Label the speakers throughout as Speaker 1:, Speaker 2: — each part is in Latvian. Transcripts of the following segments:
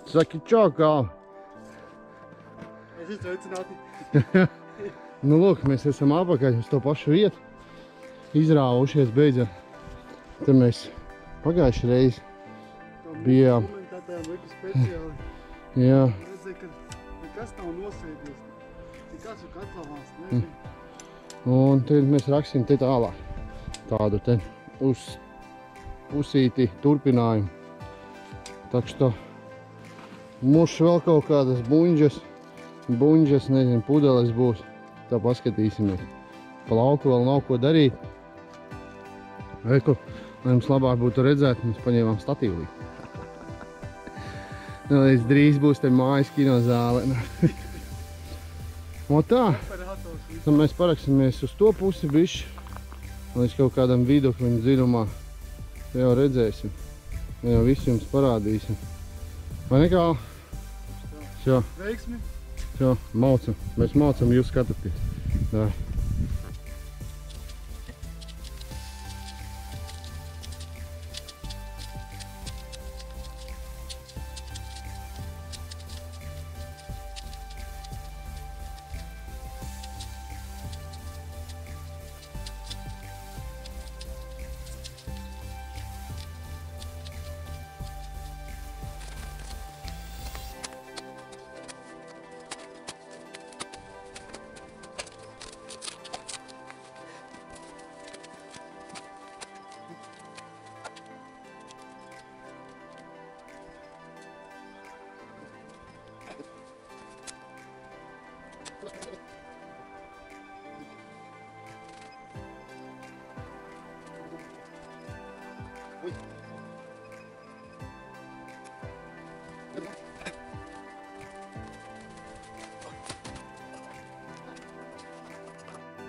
Speaker 1: Saki čau, Kalvi.
Speaker 2: Es esmu sveicināti.
Speaker 1: Nu, lūk, mēs esam apakaļ uz to pašu vietu. Izrāvušies beidzot. Te mēs pagājuši reizi bijām.
Speaker 2: Komentētājiem liku speciāli.
Speaker 1: Jā.
Speaker 2: Redzēju, ka nekas nav nosēdies. Nekas ir katlavās, nezinu.
Speaker 1: Un tad mēs raksim te tālāk. Tādu te uz pusīti turpinājumu. Tā što muš vēl kaut kādas buņģas, nezinu, pudeles būs. Tā paskatīsimies. Pa lauku vēl nav ko darīt. Reku, lai jums labāk būtu redzēt, mēs paņēmām statīvlī. Līdz drīz būs te mājas kinozāle. O tā, tad mēs paraksimies uz to pusi bišķi. Līdz kaut kādam vidokļu dziļumā. Te jau redzēsim. Jau visu jums parādīsim. Vai nekā? Šo.
Speaker 2: Veiksmi.
Speaker 1: Šo, maucam. Mēs maucam, jūs skatāties. Tā.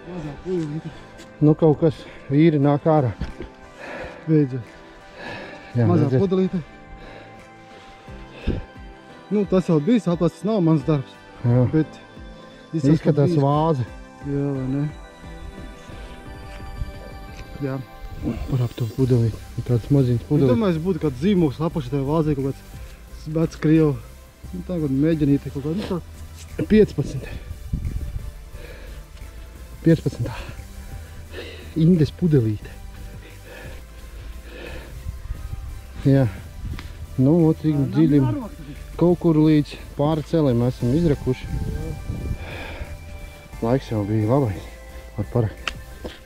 Speaker 2: Mazā pudelīte.
Speaker 1: Nu kaut kas vīri nāk ārā.
Speaker 2: Beidzot.
Speaker 1: Jā,
Speaker 2: Mazā
Speaker 1: redzēt.
Speaker 2: pudelīte. Nu, tas jau bijis, atlases nav mans darbs.
Speaker 1: Jā.
Speaker 2: Bet
Speaker 1: Izskatās
Speaker 2: bijis.
Speaker 1: vāze.
Speaker 2: Jā, vai ne? Jā.
Speaker 1: Par ap to pudelīti. Tāds maziņš
Speaker 2: Es
Speaker 1: pudelīti.
Speaker 2: domāju, būtu kāds zīmogs apakšā tajā vāzē, kaut kāds vecs krievu. Nu, tā kaut mēģinīte kaut kāda. Nu, tā.
Speaker 1: 15. Indes pudelīte. Jā. Nu, cik dziļi kaut kur līdz pāri celēm esam izrakuši. Laiks jau bija labais. Var parakt.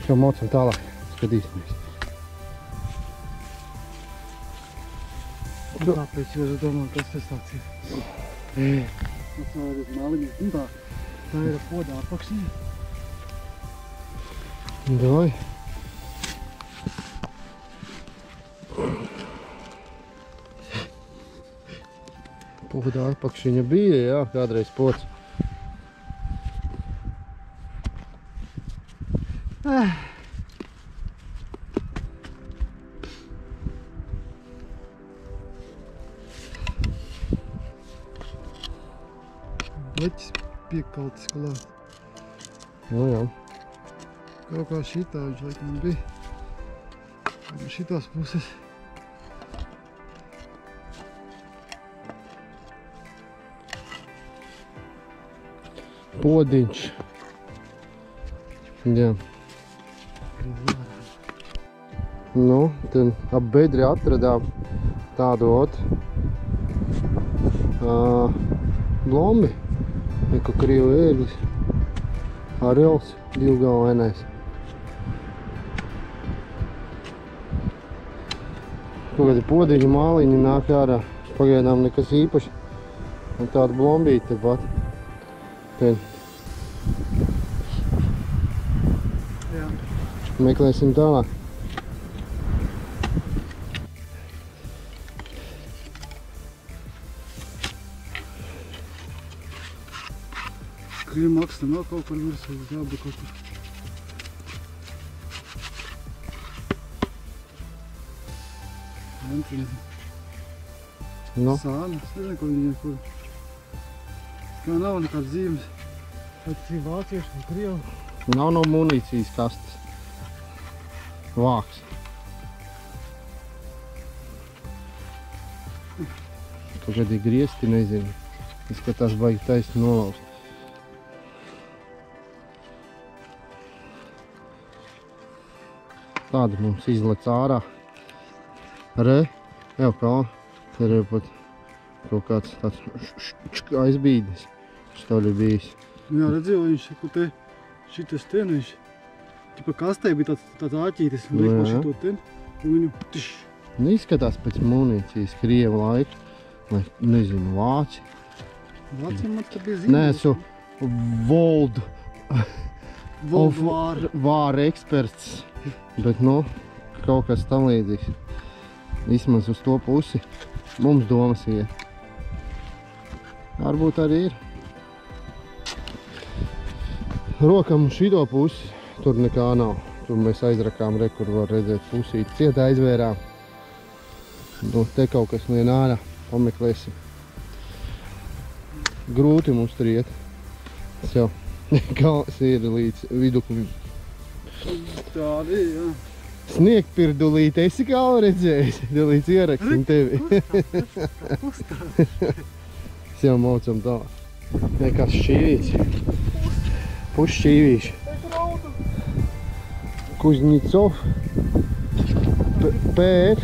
Speaker 1: Šo maucam tālāk. Skatīsimies.
Speaker 2: Tāpēc jau es domāju, kas tas tāds ir. Tas vēl ir uz maliņa. Un tā ir podā apakšī.
Speaker 1: Davai. Podā apakšiņa bija, jā, kādreiz pods.
Speaker 2: Leķis piekaltis klāt.
Speaker 1: Nu jā.
Speaker 2: Kaut kā šitā viņš laikam bija. No šitās puses.
Speaker 1: Podiņš. Jā. Nu, tad ap bedri atradām tādu blombi. Neko krievu ēglis. Arels divgalvainais. Kaut kādi podiņi, māliņi nāk ārā. Pagaidām nekas īpaši. Un tāda blombīte tepat. Te.
Speaker 2: Jā.
Speaker 1: Meklēsim tālāk.
Speaker 2: Krīma aksta nav kaut kur virsū, jābūt kaut kur.
Speaker 1: Nu,
Speaker 2: Sāna, es nezinu, ko viņiem kur. Kā nav nekāds zīmes. Tas ir vācieši un krievu.
Speaker 1: nav no munīcijas kastes. Vāks. Kaut kādi griesti, nezinu. Izskatās baigi taisni nolaust. Tāda mums izlec ārā. Jau kā, te ir pat kaut kāds tāds aizbīdis. Štāļ ir bijis.
Speaker 2: Jā, redzēju, viņš te, šitas ten, viņš tipa kastē bija tāds āķītis, un liek man šito ten, un viņu tiš.
Speaker 1: Izskatās pēc munīcijas Krievu laika, vai nezinu, Vāci.
Speaker 2: Vāciem man te bija zīmes.
Speaker 1: Nē, esmu Vāra eksperts, bet, nu, kaut kas tam līdzīgs. Vismaz uz to pusi mums domas ir. Varbūt arī ir. Rokam šito pusi tur nekā nav. Tur mēs aizrakām, kur var redzēt pusīt. Cietā aizvērām. Nu, te kaut kas lien ārā. Pameklēsim. Grūti mums tur iet. Tas jau kāds ir līdz viduklim.
Speaker 2: Tādi, jā.
Speaker 1: Sniegpirdulīt, esi kā redzējis? Līdz ieraksim tevi. Es jau maucam tā. Nekas šķīvīts. Pušķīvīši. Kuzņicov. PF.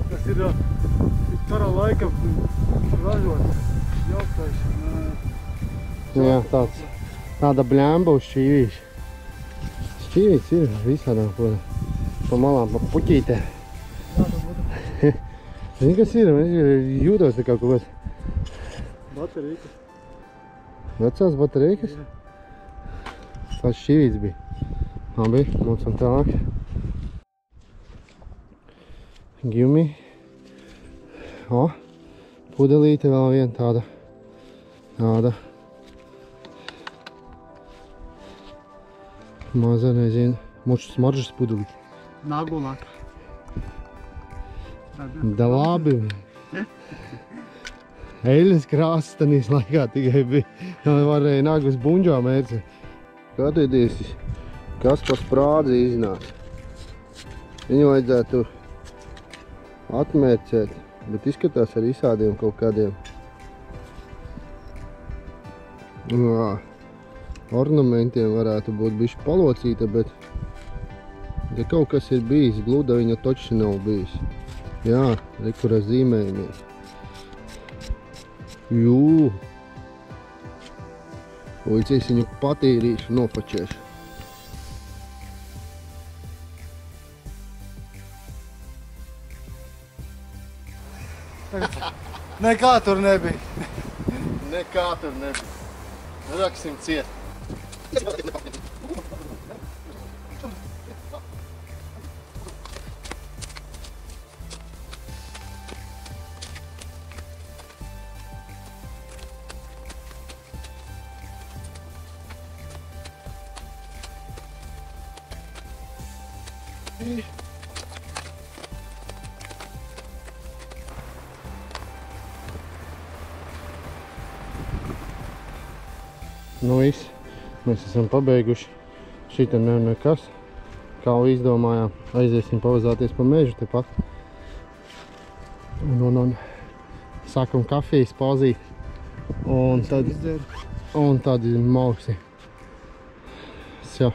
Speaker 2: Tas ir tarā laika ražots. Jauktais.
Speaker 1: Jā, tāda bļēmba uz šķīvīši. Šķīvīts ir visādām, pa malām, pa puķītē. Zini, kas ir? Es jūtos tā kā kaut kāds.
Speaker 2: Baterīkas.
Speaker 1: Vecās baterīkas? Tāds šķīvīts bija. Labi, mūcam tālāk. Give me. O, pudelīte vēl viena tāda. Tāda. Maza, nezinu, mušas smaržas pudelīte.
Speaker 2: Nagulāk.
Speaker 1: Da labi. Eļas krāsas tanīs laikā tikai bija. Varēja nagus buņģā mērcēt. Skatieties, kas pa sprādzi iznāca. Viņu vajadzētu atmērcēt, bet izskatās ar visādiem kaut kādiem ornamentiem varētu būt bišķi palocīta, bet ja kaut kas ir bijis, gluda viņa toči nav bijis. Jā, rekura zīmējumies. Jū. Līdz es viņu patīrīšu, nopačēšu.
Speaker 2: Nekā tur nebija.
Speaker 1: Nekā tur nebija. Raksim ciet. Nu viss, mēs esam pabeiguši. Šita nekas, kā izdomājām. Aiziesim pavazāties pa mežu tepat. Un sākam kafijas pauzīt. Un tad mauksi. Jau,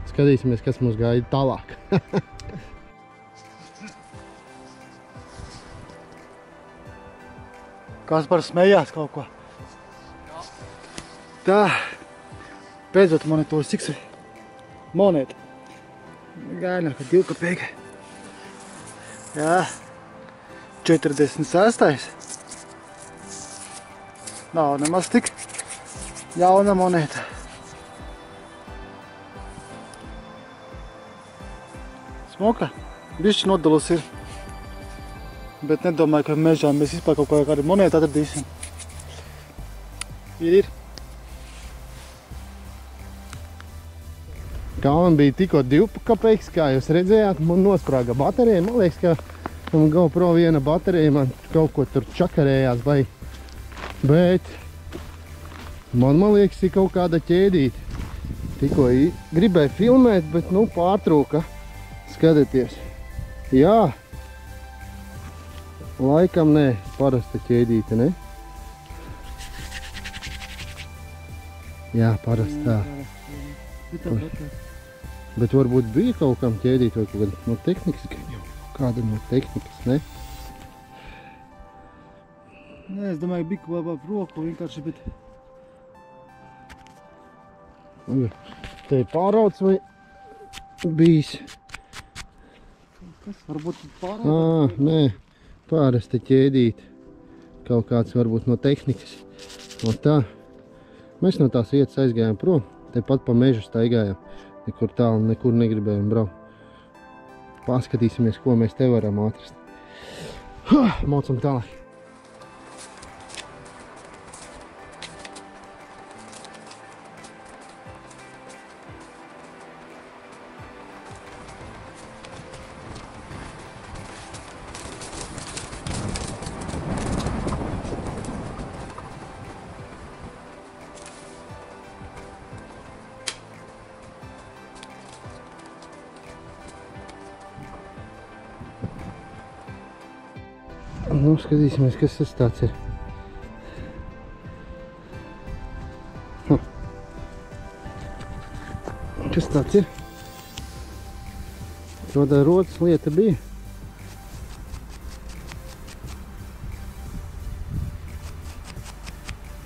Speaker 1: skatīsimies, kas mums gaida tālāk.
Speaker 2: Kaspars smējās kaut ko. Tā, beidzot man ir to cik monēta. Gainā, ka 2 kapēki. Jā, 46. Nav nemaz tik jauna monēta. Smoka, bišķi nodalus ir. Bet nedomāju, ka mežā mēs vispār kaut kādu monētu atradīsim. Ir.
Speaker 1: Kā man bija tikko 2 kapeiks, kā jūs redzējāt, man nosprāga baterija. Man liekas, ka GoPro viena baterija man kaut ko tur čakarējās vai. Bet man liekas, ir kaut kāda ķēdīte. Tikko gribēju filmēt, bet pārtrūka. Skatieties. Jā. Laikam nē, parasta ķēdīte, ne? Jā, parasti tā. Bet varbūt bija kaut kam ķēdīt vai kaut kāda no tehnikas, kāda no tehnikas, ne?
Speaker 2: Nē, es domāju, bija kaut kādā roku vienkārši, bet...
Speaker 1: Te ir pārauds vai bijis?
Speaker 2: Kas? Varbūt pārauds?
Speaker 1: Nē, pārasti ķēdīt. Kaut kāds varbūt no tehnikas. No tā. Mēs no tās vietas aizgājām prom. Tepat pa mežu staigājām. Nekur tālu, nekur negribējām braukt. Paskatīsimies, ko mēs te varam atrast. Maucam tālāk. Nu, skatīsimies, kas tas tāds ir. Kas tāds ir? Kādā rodas lieta bija.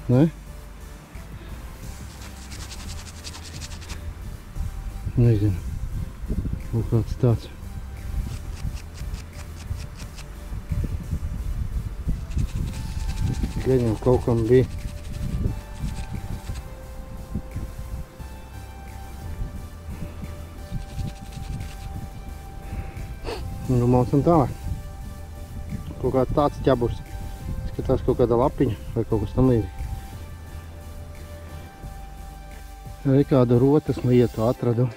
Speaker 1: Ne? Nezinu. Kaut kāds tāds. Gan jau kaut kam bija. Nu, maucam tālāk. Kaut kāds tāds ķeburs. Skatās kaut kāda lapiņa vai kaut kas tam līdzīgi. Arī kādu rotas lietu atradu.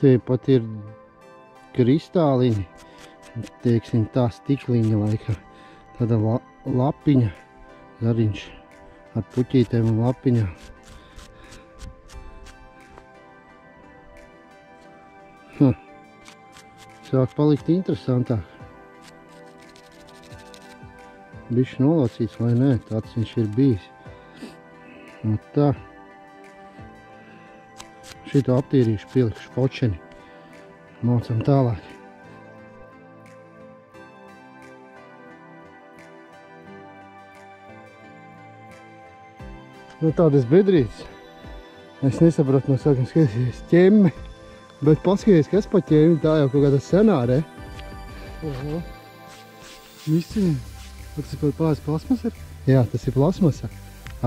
Speaker 1: Te pat ir kristāliņi. Teiksim, tā stikliņa laikā. Tāda lapiņa, zariņš ar puķītēm un lapiņām. Sāk palikt interesantāk. Bišķi nolocīts vai nē, tāds viņš ir bijis. Un tā. Šito aptīrīšu, pielikšu fočeni. Maucam tālāk. Nu, tādas bedrītes. Es nesapratu no sākuma skatīties ķemme. Bet paskaties, kas pa ķēmi, tā jau kaut kāda senāre.
Speaker 2: Oho. Visi. Tas ir pāris plasmas ir?
Speaker 1: Jā, tas ir plasmasa.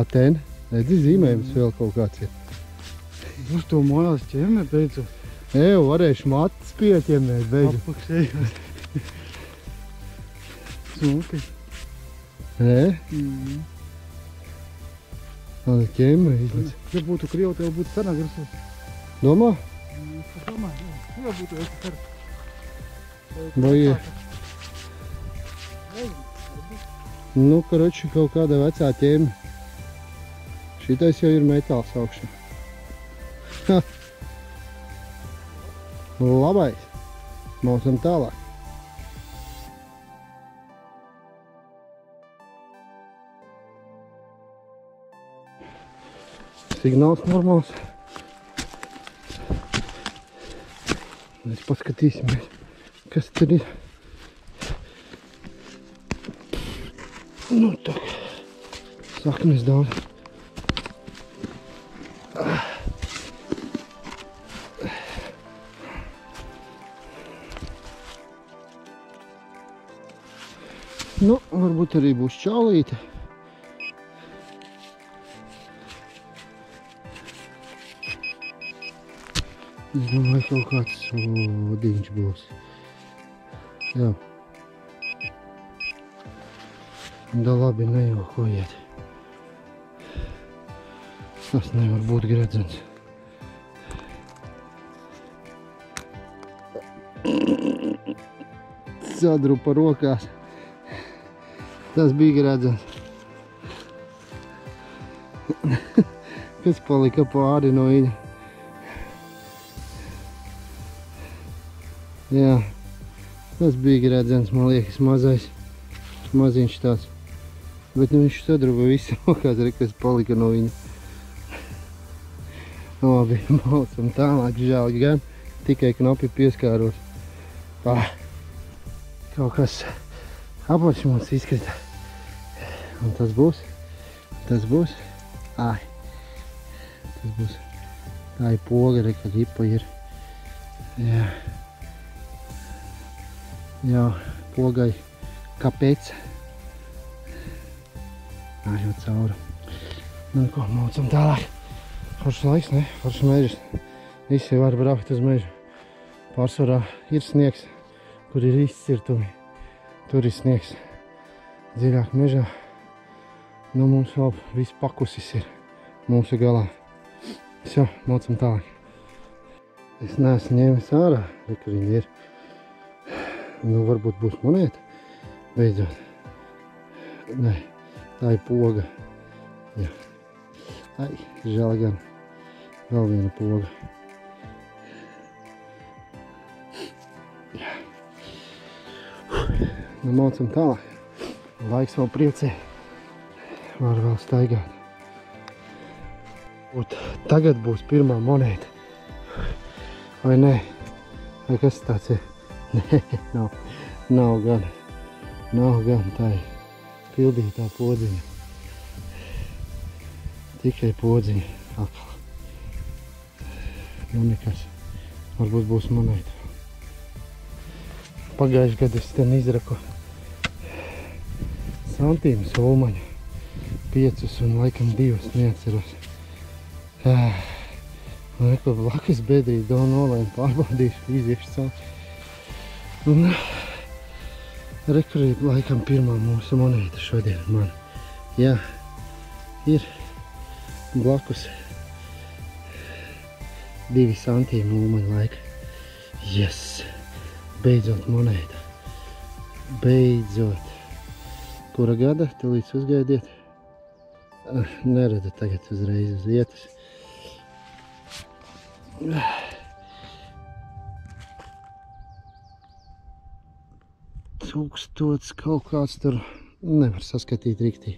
Speaker 1: Atēn. Redzi, zīmējums vēl kaut kāds ir.
Speaker 2: Uz to mājās ķemme beidzot.
Speaker 1: Eju, varēšu matus pieķemmēt beidzot.
Speaker 2: Apakšējās. Smuki.
Speaker 1: Tāda ķemme izlēc.
Speaker 2: Ja būtu Krievu, tev būtu senāk grasot.
Speaker 1: Domā?
Speaker 2: Domāju, jā, būtu esi kar.
Speaker 1: Vai nu, karoči, kaut kāda vecā ķēme. Šitais jau ir metāls augšā. Ha! Labais. Maucam tālāk. Signāls normāls. Mēs paskatīsimies, kas tur ir. Nu tā, saknes daudz. Nu, varbūt arī būs čaulīte. Es domāju, kaut kāds sodiņš būs. Jā. Da labi, nejaukojiet. Tas nevar būt gredzens. Sadrupa rokās. Tas bija gredzens. Kas palika pāri no viņa. Jā, tas bija gredzens, man liekas, mazais. Maziņš tāds. Bet nu viņš sadruba visu rokās, kas palika no viņa. Labi, balsam tālāk, žēl gan, tikai knapi pieskāros. Kaut kas apaļš mums izkrita. Un tas būs. Tas būs. Ai. Tas būs. Tā ir poga, ka ripa ir. Jā. Jā, pogai. Kāpēc? Ājot cauri. Nu, ko, maucam tālāk. Foršs laiks, ne? Foršs mežas. Visi var braukt uz mežu. Pārsvarā ir sniegs, kur ir izcirtumi. Tur ir sniegs. Dziļāk mežā. Nu, mums vēl viss pakusis ir mūsu galā. Все, maucam tālāk. Es neesmu ņēmis ārā, kur viņi ir. Nu, varbūt būs monēta. Beidzot. Nē, tā ir poga. Jā. Ai, žēl gan. Vēl viena poga. Jā. Nu, maucam tālāk. Laiks vēl priecē. Var vēl staigāt. Un tagad būs pirmā monēta. Vai nē? Vai kas tāds ir? Nē, nav gan. Nav gan, tā ir pildītā podziņa. Tikai podziņa atkal. Nu nekas. Varbūt būs monēta. Pagājuši gadu es ten izraku santīmus ulmaņu. 5 un laikam 2, neatceros. Un neko blakus bedrī nolēmu pārbaudīšu, iziešu cauri. Un rekurīt laikam pirmā mūsu monēta šodien man. Jā, ir blakus 2 santīmu ulmaņu laika. Yes! Beidzot monēta. Beidzot. Kura gada? Tūlīt uzgaidiet. Neredzu tagad uzreiz uz vietas. Tūkstots kaut kāds tur nevar saskatīt riktī.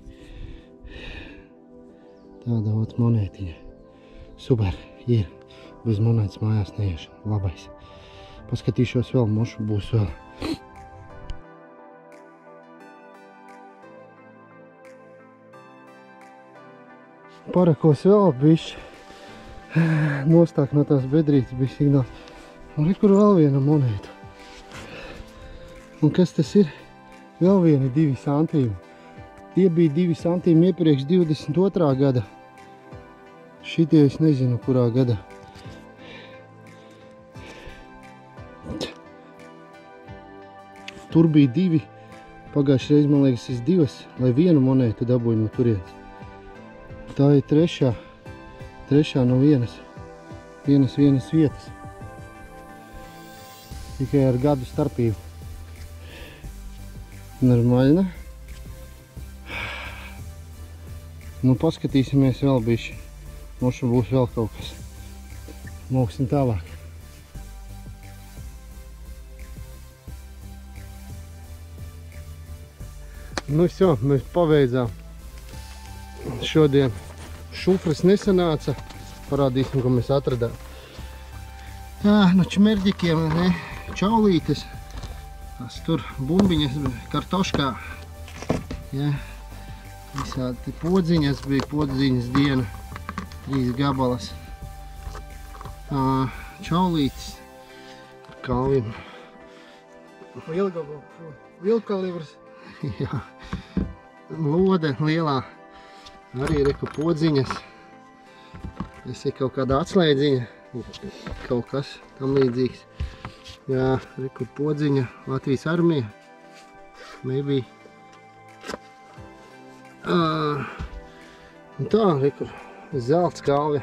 Speaker 1: Tāda ot monētiņa. Super, ir. Bez monētas mājās neiešu. Labais. Paskatīšos vēl, mošu būs vēl. Parakos vēl bišķi. Nostāk no tās bedrītes bija signāls. Un rekur vēl viena monēta. Un kas tas ir? Vēl vieni 2 santīmi. Tie bija 2 santīmi iepriekš 22. gada. Šitie es nezinu, kurā gada. Tur bija 2. Pagājušajā reiz, man liekas, es 2, lai vienu monētu dabūju no turienes. Tā ir trešā no vienas vietas. Tikai ar gadu starpību. Normāli, ne? Nu, paskatīsimies vēl bišķi. Mums būs vēl kaut kas. Mūksim tālāk. Nu, jau, mēs pabeidzām. Šodien šufras nesanāca. Parādīsim, ko mēs atradām. No čmerģikiem, ne? Čaulītes. Tas tur bumbiņas kartoškā. Ja. Visādi podziņas bija, podziņas diena. 3 gabalas. Čaulītes. Kalvim.
Speaker 2: Lielkalibrs.
Speaker 1: Jā. Lode lielā. Arī reku podziņas. Tas ir kaut kāda atslēdziņa. Kaut kas tam līdzīgs. Jā, reku podziņa. Latvijas armija. Maybe. Un tā, reku zelts kalve.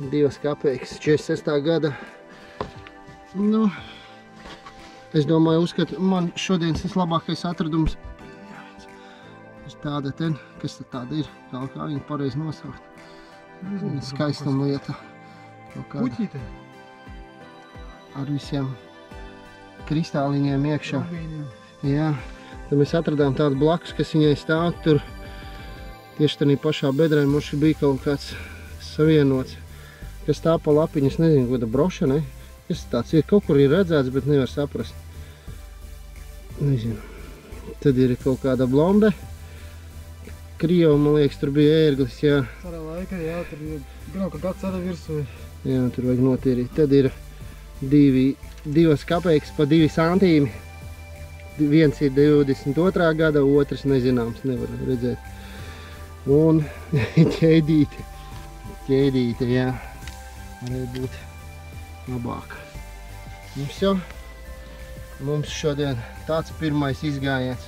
Speaker 1: 2 kapeikas. 46. gada. Nu, es domāju, uzskatu, man šodienas tas labākais atradums. Tāda ten, kas tad tāda ir, kā viņa pareizi nosaukt. Skaistuma lieta.
Speaker 2: Puķīte.
Speaker 1: Ar visiem kristāliņiem iekšā. Jā, tad mēs atradām tādu blakus, kas viņai stāv tur Tieši tādā pašā bedrē mums bija kaut kāds savienots, kas tā pa lapiņu, es nezinu, kāda broša, ne? Kas tāds ir, kaut kur ir redzēts, bet nevar saprast. Nezinu. Tad ir kaut kāda blonde. Krieva, man liekas, tur bija ērglis, jā.
Speaker 2: Cara laika, jā, tur ir gan kā gads cara virsū.
Speaker 1: Jā, tur vajag notīrīt. Tad ir divas kapeikas pa 2 santīmi. Viens ir 22. gada, otrs nezināms, nevar redzēt. Un ķēdīte. Ķēdīte, jā. Varētu būt labāk. Mums šodien tāds pirmais izgājiens.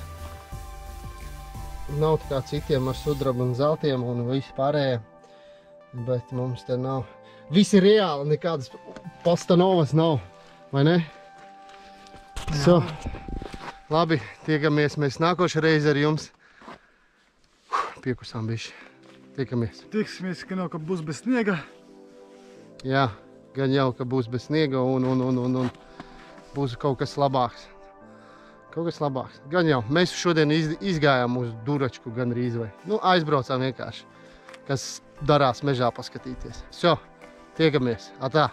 Speaker 1: Nav tā kā citiem ar sudrabu un zeltiem un visu pārējiem. Bet mums te nav. Visi reāli, nekādas postanovas nav, vai ne? So, labi, tiekamies mēs nākošu reizi ar jums. Piekusām bišķi. Tiekamies.
Speaker 2: Tiksimies, ka nav, ka būs bez sniega.
Speaker 1: Jā, gan jau, ka būs bez sniega un būs kaut kas labāks. Kaut kas labāks. Gan jau, mēs šodien izgājām uz Duračku gandrīz vai. Nu, aizbraucām vienkārši, kas darās mežā paskatīties. So, tiekamies. Atā!